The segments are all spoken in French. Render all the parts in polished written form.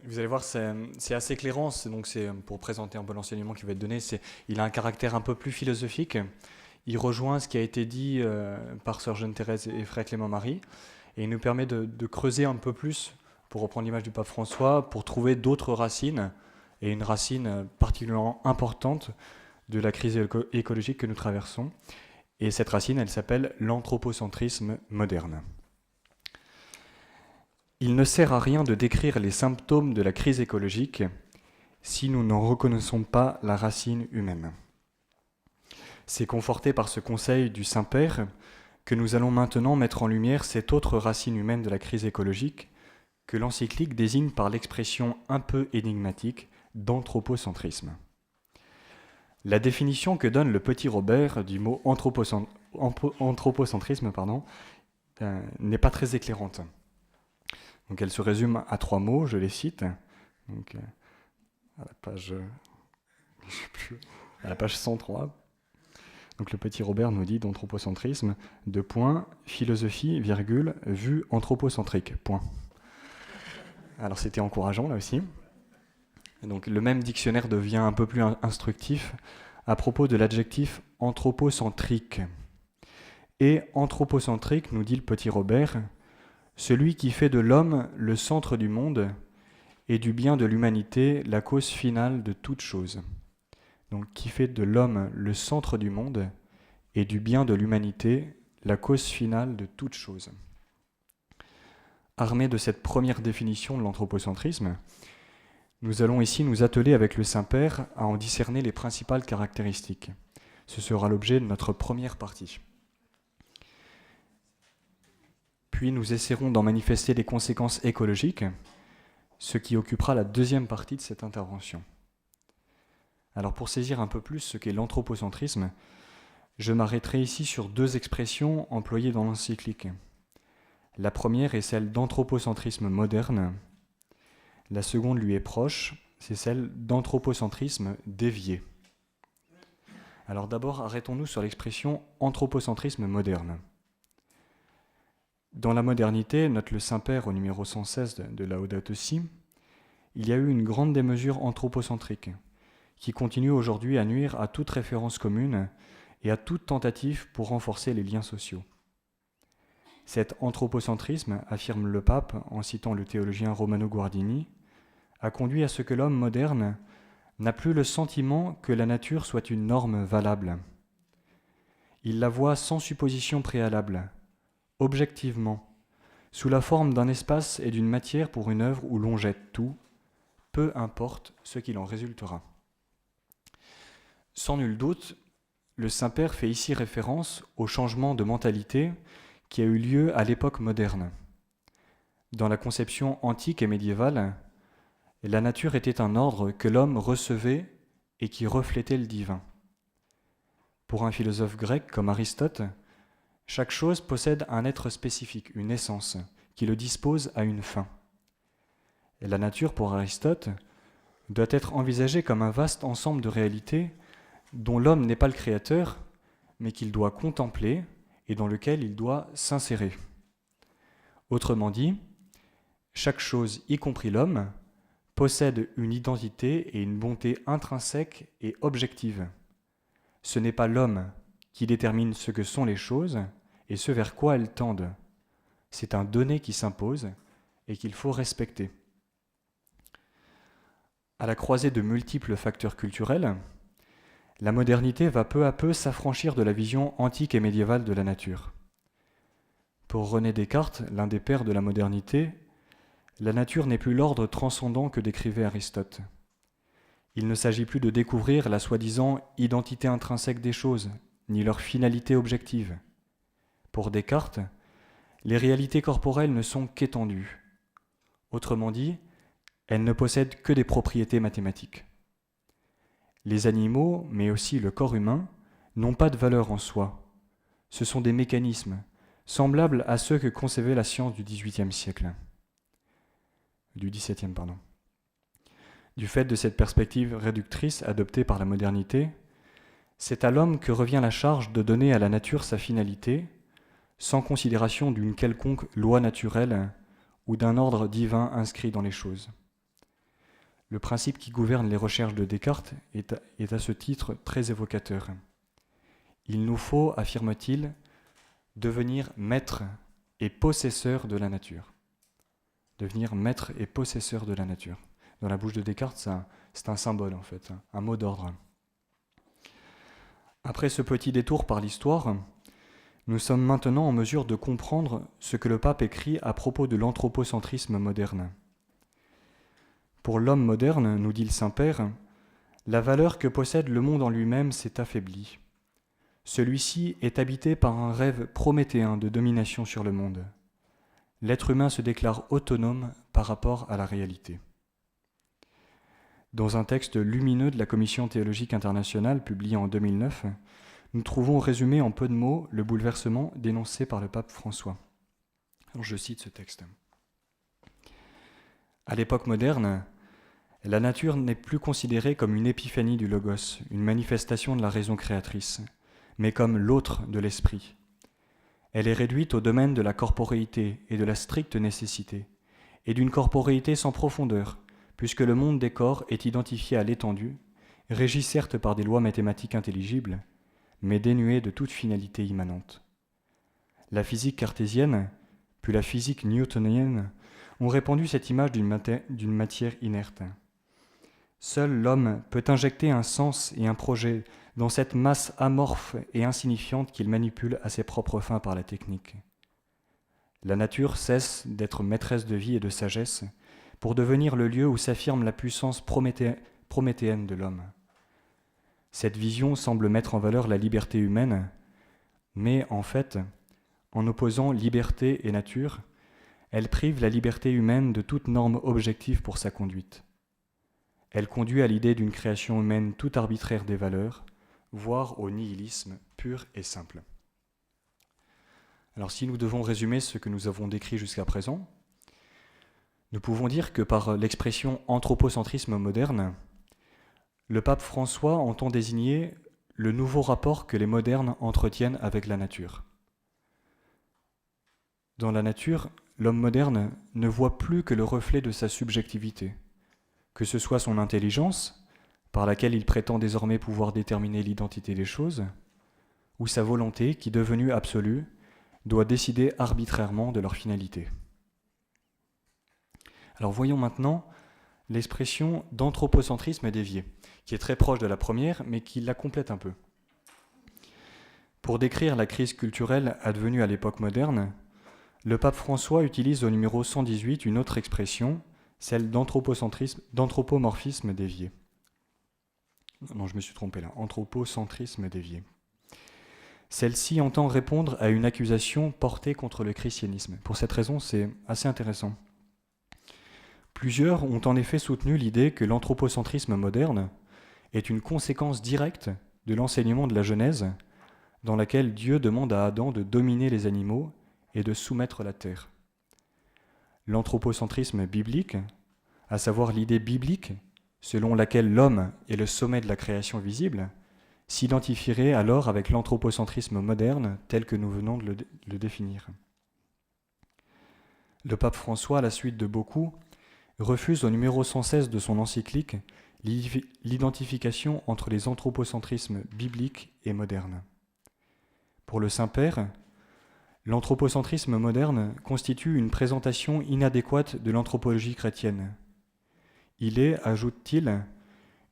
Vous allez voir, c'est assez éclairant. Donc c'est pour présenter un peu l'enseignement qui va être donné. Il a un caractère un peu plus philosophique. Il rejoint ce qui a été dit par Sœur Jeanne Thérèse et Frère Clément Marie, et il nous permet de creuser un peu plus, pour reprendre l'image du pape François, pour trouver d'autres racines, et une racine particulièrement importante de la crise écologique que nous traversons. Et cette racine, elle s'appelle l'anthropocentrisme moderne. Il ne sert à rien de décrire les symptômes de la crise écologique si nous n'en reconnaissons pas la racine humaine. C'est conforté par ce conseil du Saint-Père que nous allons maintenant mettre en lumière cette autre racine humaine de la crise écologique que l'encyclique désigne par l'expression un peu énigmatique d'anthropocentrisme. La définition que donne le petit Robert du mot anthropocentrisme n'est pas très éclairante. Donc elle se résume à 3 mots, je les cite. Donc, à la page 103. Donc le petit Robert nous dit d'anthropocentrisme, philosophie, vue anthropocentrique, point. Alors c'était encourageant là aussi. Donc le même dictionnaire devient un peu plus instructif à propos de l'adjectif anthropocentrique. Et anthropocentrique, nous dit le petit Robert, celui qui fait de l'homme le centre du monde et du bien de l'humanité la cause finale de toute chose. Donc qui fait de l'homme le centre du monde et du bien de l'humanité la cause finale de toute chose. Armés de cette première définition de l'anthropocentrisme, nous allons ici nous atteler avec le Saint-Père à en discerner les principales caractéristiques. Ce sera l'objet de notre première partie. Puis nous essaierons d'en manifester les conséquences écologiques, ce qui occupera la deuxième partie de cette intervention. Alors pour saisir un peu plus ce qu'est l'anthropocentrisme, je m'arrêterai ici sur 2 expressions employées dans l'encyclique. La première est celle d'anthropocentrisme moderne. La seconde lui est proche, c'est celle d'anthropocentrisme dévié. Alors d'abord, arrêtons-nous sur l'expression anthropocentrisme moderne. Dans la modernité, note le Saint-Père au numéro 116 de Laudato Si, il y a eu une grande démesure anthropocentrique qui continue aujourd'hui à nuire à toute référence commune et à toute tentative pour renforcer les liens sociaux. Cet anthropocentrisme, affirme le pape en citant le théologien Romano Guardini, a conduit à ce que l'homme moderne n'a plus le sentiment que la nature soit une norme valable. Il la voit sans supposition préalable, objectivement, sous la forme d'un espace et d'une matière pour une œuvre où l'on jette tout, peu importe ce qu'il en résultera. Sans nul doute, le Saint-Père fait ici référence au changement de mentalité qui a eu lieu à l'époque moderne. Dans la conception antique et médiévale, la nature était un ordre que l'homme recevait et qui reflétait le divin. Pour un philosophe grec comme Aristote, chaque chose possède un être spécifique, une essence, qui le dispose à une fin. Et la nature, pour Aristote, doit être envisagée comme un vaste ensemble de réalités dont l'homme n'est pas le créateur, mais qu'il doit contempler et dans lequel il doit s'insérer. Autrement dit, chaque chose, y compris l'homme, possède une identité et une bonté intrinsèques et objectives. Ce n'est pas l'homme qui détermine ce que sont les choses et ce vers quoi elles tendent. C'est un donné qui s'impose et qu'il faut respecter. À la croisée de multiples facteurs culturels, la modernité va peu à peu s'affranchir de la vision antique et médiévale de la nature. Pour René Descartes, l'un des pères de la modernité, la nature n'est plus l'ordre transcendant que décrivait Aristote. Il ne s'agit plus de découvrir la soi-disant identité intrinsèque des choses, ni leur finalité objective. Pour Descartes, les réalités corporelles ne sont qu'étendues. Autrement dit, elles ne possèdent que des propriétés mathématiques. Les animaux, mais aussi le corps humain, n'ont pas de valeur en soi. Ce sont des mécanismes, semblables à ceux que concevait la science du XVIIe siècle. Du XVIIe. Du fait de cette perspective réductrice adoptée par la modernité, c'est à l'homme que revient la charge de donner à la nature sa finalité, sans considération d'une quelconque loi naturelle ou d'un ordre divin inscrit dans les choses. Le principe qui gouverne les recherches de Descartes est à ce titre très évocateur. Il nous faut, affirme-t-il, devenir maître et possesseur de la nature. Devenir maître et possesseur de la nature. Dans la bouche de Descartes, c'est un symbole en fait, un mot d'ordre. Après ce petit détour par l'histoire, nous sommes maintenant en mesure de comprendre ce que le pape écrit à propos de l'anthropocentrisme moderne. Pour l'homme moderne, nous dit le Saint-Père, la valeur que possède le monde en lui-même s'est affaiblie. Celui-ci est habité par un rêve prométhéen de domination sur le monde. L'être humain se déclare autonome par rapport à la réalité. Dans un texte lumineux de la Commission théologique internationale publié en 2009, nous trouvons résumé en peu de mots le bouleversement dénoncé par le pape François. Alors je cite ce texte. À l'époque moderne, la nature n'est plus considérée comme une épiphanie du logos, une manifestation de la raison créatrice, mais comme l'autre de l'esprit. Elle est réduite au domaine de la corporéité et de la stricte nécessité, et d'une corporéité sans profondeur, puisque le monde des corps est identifié à l'étendue, régi certes par des lois mathématiques intelligibles, mais dénué de toute finalité immanente. La physique cartésienne, puis la physique newtonienne, ont répandu cette image d'une matière inerte. Seul l'homme peut injecter un sens et un projet dans cette masse amorphe et insignifiante qu'il manipule à ses propres fins par la technique. La nature cesse d'être maîtresse de vie et de sagesse pour devenir le lieu où s'affirme la puissance prométhéenne de l'homme. Cette vision semble mettre en valeur la liberté humaine, mais en fait, en opposant liberté et nature, elle prive la liberté humaine de toute norme objective pour sa conduite. Elle conduit à l'idée d'une création humaine tout arbitraire des valeurs, voire au nihilisme pur et simple. Alors si nous devons résumer ce que nous avons décrit jusqu'à présent, nous pouvons dire que par l'expression anthropocentrisme moderne, le pape François entend désigner le nouveau rapport que les modernes entretiennent avec la nature. Dans la nature, l'homme moderne ne voit plus que le reflet de sa subjectivité, que ce soit son intelligence, par laquelle il prétend désormais pouvoir déterminer l'identité des choses, ou sa volonté, qui, devenue absolue, doit décider arbitrairement de leur finalité. Alors voyons maintenant l'expression d'anthropocentrisme dévié, qui est très proche de la première, mais qui la complète un peu. Pour décrire la crise culturelle advenue à l'époque moderne, le pape François utilise au numéro 118 une autre expression, celle d'anthropomorphisme dévié. Non, je me suis trompé là, anthropocentrisme dévié. Celle-ci entend répondre à une accusation portée contre le christianisme. Pour cette raison, c'est assez intéressant. Plusieurs ont en effet soutenu l'idée que l'anthropocentrisme moderne est une conséquence directe de l'enseignement de la Genèse, dans laquelle Dieu demande à Adam de dominer les animaux et de soumettre la terre. L'anthropocentrisme biblique, à savoir l'idée biblique selon laquelle l'homme est le sommet de la création visible, s'identifierait alors avec l'anthropocentrisme moderne tel que nous venons de le définir. Le pape François, à la suite de beaucoup, refuse au numéro 116 de son encyclique l'identification entre les anthropocentrismes bibliques et modernes. Pour le Saint-Père, l'anthropocentrisme moderne constitue une présentation inadéquate de l'anthropologie chrétienne. Il est, ajoute-t-il,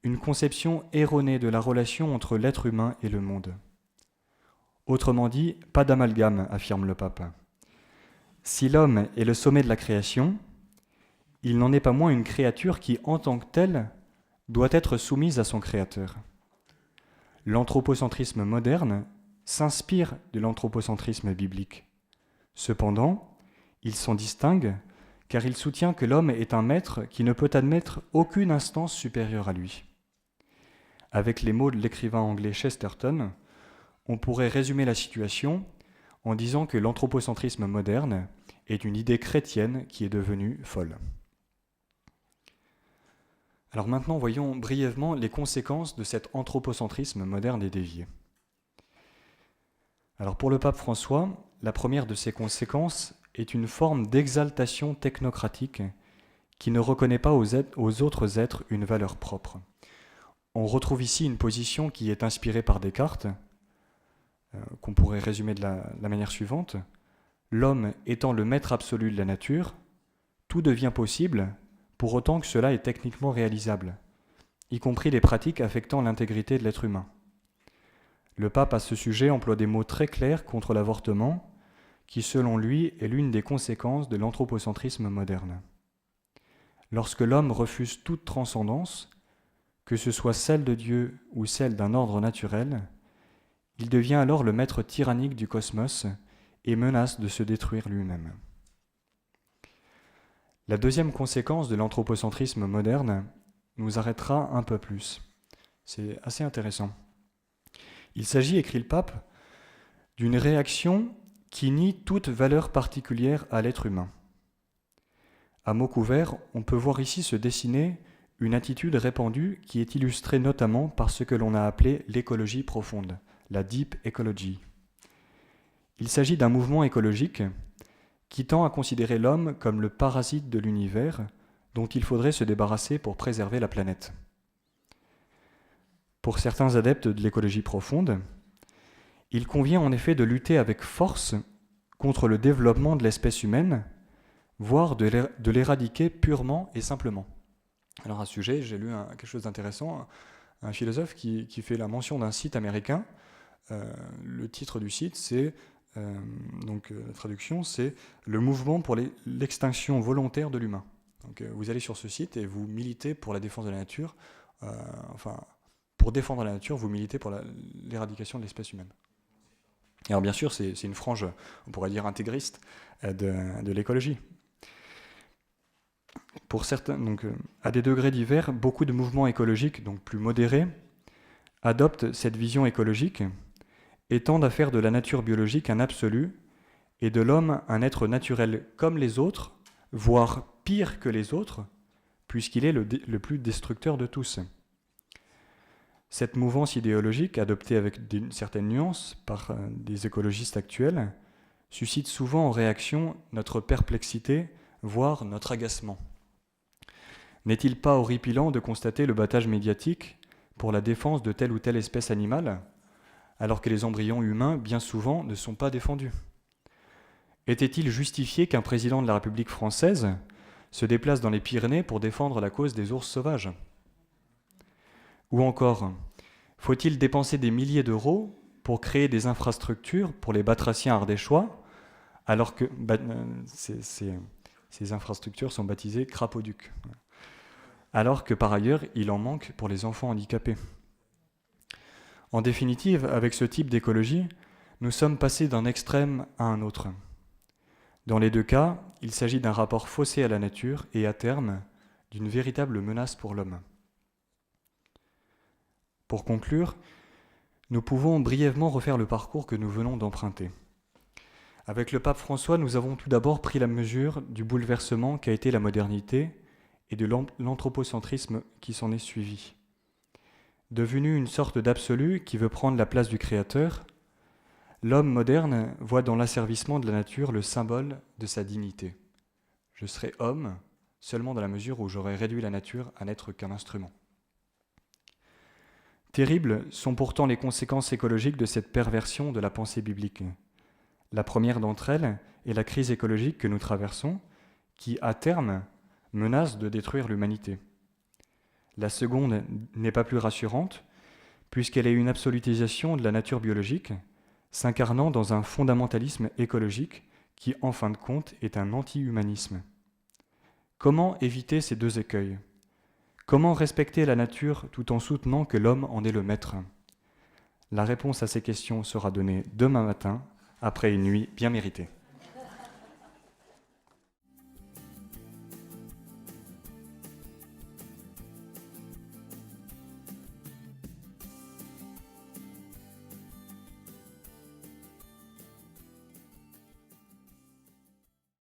une conception erronée de la relation entre l'être humain et le monde. Autrement dit, pas d'amalgame, affirme le pape. Si l'homme est le sommet de la création, il n'en est pas moins une créature qui, en tant que telle, doit être soumise à son créateur. L'anthropocentrisme moderne s'inspire de l'anthropocentrisme biblique. Cependant, il s'en distingue car il soutient que l'homme est un maître qui ne peut admettre aucune instance supérieure à lui. Avec les mots de l'écrivain anglais Chesterton, on pourrait résumer la situation en disant que l'anthropocentrisme moderne est une idée chrétienne qui est devenue folle. Alors maintenant, voyons brièvement les conséquences de cet anthropocentrisme moderne et dévié. Alors pour le pape François, la première de ces conséquences est une forme d'exaltation technocratique qui ne reconnaît pas aux autres êtres une valeur propre. On retrouve ici une position qui est inspirée par Descartes, qu'on pourrait résumer de la manière suivante. L'homme étant le maître absolu de la nature, tout devient possible, pour autant que cela est techniquement réalisable, y compris les pratiques affectant l'intégrité de l'être humain. Le pape, à ce sujet, emploie des mots très clairs contre l'avortement, qui, selon lui, est l'une des conséquences de l'anthropocentrisme moderne. Lorsque l'homme refuse toute transcendance, que ce soit celle de Dieu ou celle d'un ordre naturel, il devient alors le maître tyrannique du cosmos et menace de se détruire lui-même. La deuxième conséquence de l'anthropocentrisme moderne nous arrêtera un peu plus. C'est assez intéressant. Il s'agit, écrit le pape, d'une réaction qui nie toute valeur particulière à l'être humain. À mots couverts, on peut voir ici se dessiner une attitude répandue qui est illustrée notamment par ce que l'on a appelé l'écologie profonde, la deep ecology. Il s'agit d'un mouvement écologique qui tend à considérer l'homme comme le parasite de l'univers dont il faudrait se débarrasser pour préserver la planète. Pour certains adeptes de l'écologie profonde, il convient en effet de lutter avec force contre le développement de l'espèce humaine, voire de l'éradiquer purement et simplement. Alors à ce sujet, j'ai lu quelque chose d'intéressant, un philosophe qui fait la mention d'un site américain. Le titre du site, c'est, la traduction, c'est « Le mouvement pour l'extinction volontaire de l'humain ». Donc vous allez sur ce site et vous militez pour la défense de la nature, pour défendre la nature, vous militez pour l'éradication de l'espèce humaine. Et alors bien sûr, c'est une frange, on pourrait dire intégriste, de l'écologie. Pour certains, donc, à des degrés divers, beaucoup de mouvements écologiques, donc plus modérés, adoptent cette vision écologique et tendent à faire de la nature biologique un absolu et de l'homme un être naturel comme les autres, voire pire que les autres, puisqu'il est le plus destructeur de tous. Cette mouvance idéologique, adoptée avec certaines nuances par des écologistes actuels, suscite souvent en réaction notre perplexité, voire notre agacement. N'est-il pas horripilant de constater le battage médiatique pour la défense de telle ou telle espèce animale, alors que les embryons humains, bien souvent, ne sont pas défendus ? Était-il justifié qu'un président de la République française se déplace dans les Pyrénées pour défendre la cause des ours sauvages ? Ou encore, faut-il dépenser des milliers d'euros pour créer des infrastructures pour les batraciens ardéchois, alors que ces infrastructures sont baptisées crapauducs, alors que par ailleurs il en manque pour les enfants handicapés. En définitive, avec ce type d'écologie, nous sommes passés d'un extrême à un autre. Dans les deux cas, il s'agit d'un rapport faussé à la nature et à terme, d'une véritable menace pour l'homme. Pour conclure, nous pouvons brièvement refaire le parcours que nous venons d'emprunter. Avec le pape François, nous avons tout d'abord pris la mesure du bouleversement qu'a été la modernité et de l'anthropocentrisme qui s'en est suivi. Devenu une sorte d'absolu qui veut prendre la place du Créateur, l'homme moderne voit dans l'asservissement de la nature le symbole de sa dignité. Je serai homme seulement dans la mesure où j'aurai réduit la nature à n'être qu'un instrument. Terribles sont pourtant les conséquences écologiques de cette perversion de la pensée biblique. La première d'entre elles est la crise écologique que nous traversons, qui, à terme, menace de détruire l'humanité. La seconde n'est pas plus rassurante, puisqu'elle est une absolutisation de la nature biologique, s'incarnant dans un fondamentalisme écologique qui, en fin de compte, est un anti-humanisme. Comment éviter ces deux écueils ? Comment respecter la nature tout en soutenant que l'homme en est le maître ? La réponse à ces questions sera donnée demain matin, après une nuit bien méritée.